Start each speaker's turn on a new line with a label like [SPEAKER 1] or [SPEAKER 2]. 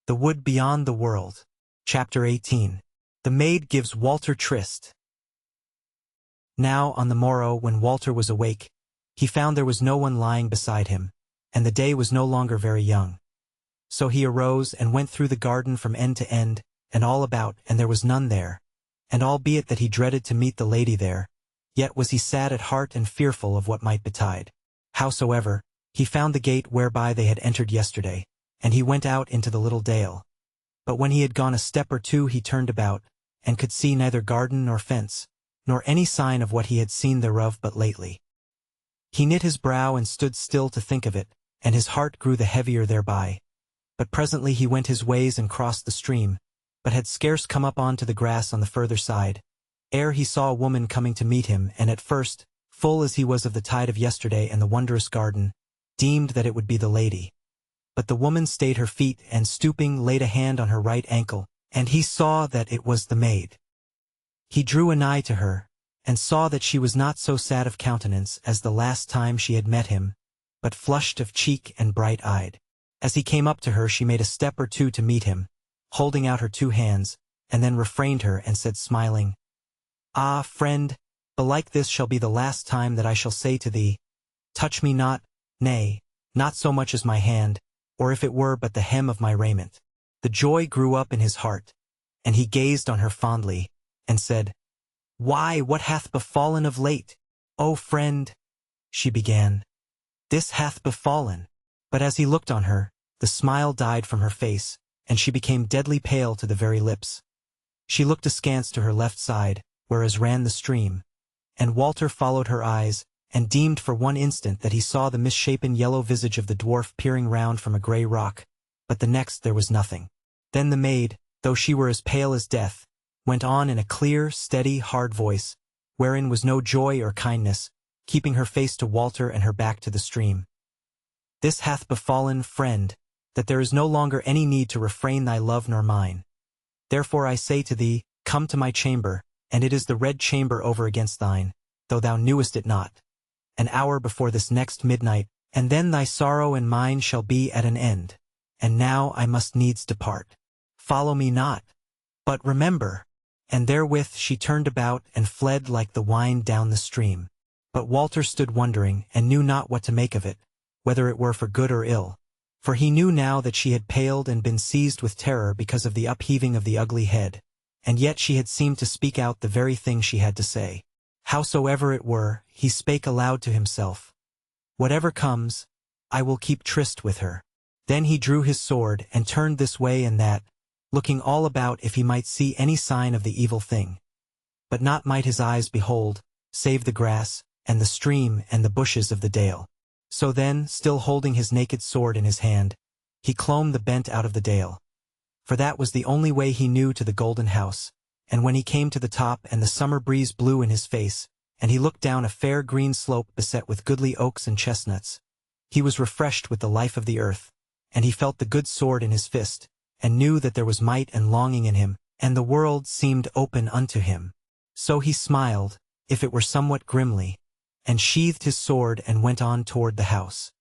[SPEAKER 1] The Wood Beyond the World. Chapter 18. The Maid Gives Walter Tryst. Now on the morrow, when Walter was awake, he found there was no one lying beside him, and the day was no longer very young. So he arose and went through the garden from end to end, and all about, and there was none there. And albeit that he dreaded to meet the lady there, yet was he sad at heart and fearful of what might betide. Howsoever, he found the gate whereby they had entered yesterday, and he went out into the little dale. But when he had gone a step or two he turned about, and could see neither garden nor fence, nor any sign of what he had seen thereof but lately. He knit his brow and stood still to think of it, and his heart grew the heavier thereby. But presently he went his ways and crossed the stream, but had scarce come up on to the grass on the further side, ere he saw a woman coming to meet him, and at first, full as he was of the tide of yesterday and the wondrous garden, deemed that it would be the lady. But the woman stayed her feet, and stooping laid a hand on her right ankle, and he saw that it was the maid. He drew anigh to her, and saw that she was not so sad of countenance as the last time she had met him, but flushed of cheek and bright-eyed. As he came up to her she made a step or two to meet him, holding out her two hands, and then refrained her and said smiling, "Ah, friend, belike this shall be the last time that I shall say to thee, touch me not, nay, not so much as my hand, or if it were but the hem of my raiment." The joy grew up in his heart, and he gazed on her fondly, and said, "Why, what hath befallen of late?" "O friend," she began, "this hath befallen." But as he looked on her, the smile died from her face, and she became deadly pale to the very lips. She looked askance to her left side, whereas ran the stream, and Walter followed her eyes, and deemed for one instant that he saw the misshapen yellow visage of the dwarf peering round from a grey rock, but the next there was nothing. Then the maid, though she were as pale as death, went on in a clear, steady, hard voice, wherein was no joy or kindness, keeping her face to Walter and her back to the stream. "This hath befallen, friend, that there is no longer any need to refrain thy love nor mine. Therefore I say to thee, come to my chamber, and it is the red chamber over against thine, though thou knewest it not. An hour before this next midnight, and then thy sorrow and mine shall be at an end. And now I must needs depart. Follow me not, but remember." And therewith she turned about and fled like the wind down the stream. But Walter stood wondering, and knew not what to make of it, whether it were for good or ill. For he knew now that she had paled and been seized with terror because of the upheaving of the ugly head, and yet she had seemed to speak out the very thing she had to say. Howsoever it were, he spake aloud to himself, "Whatever comes, I will keep tryst with her." Then he drew his sword and turned this way and that, looking all about if he might see any sign of the evil thing. But naught might his eyes behold, save the grass, and the stream, and the bushes of the dale. So then, still holding his naked sword in his hand, he clomb the bent out of the dale. For that was the only way he knew to the golden house, and when he came to the top and the summer breeze blew in his face, and he looked down a fair green slope beset with goodly oaks and chestnuts, he was refreshed with the life of the earth, and he felt the good sword in his fist, and knew that there was might and longing in him, and the world seemed open unto him. So he smiled, if it were somewhat grimly, and sheathed his sword and went on toward the house.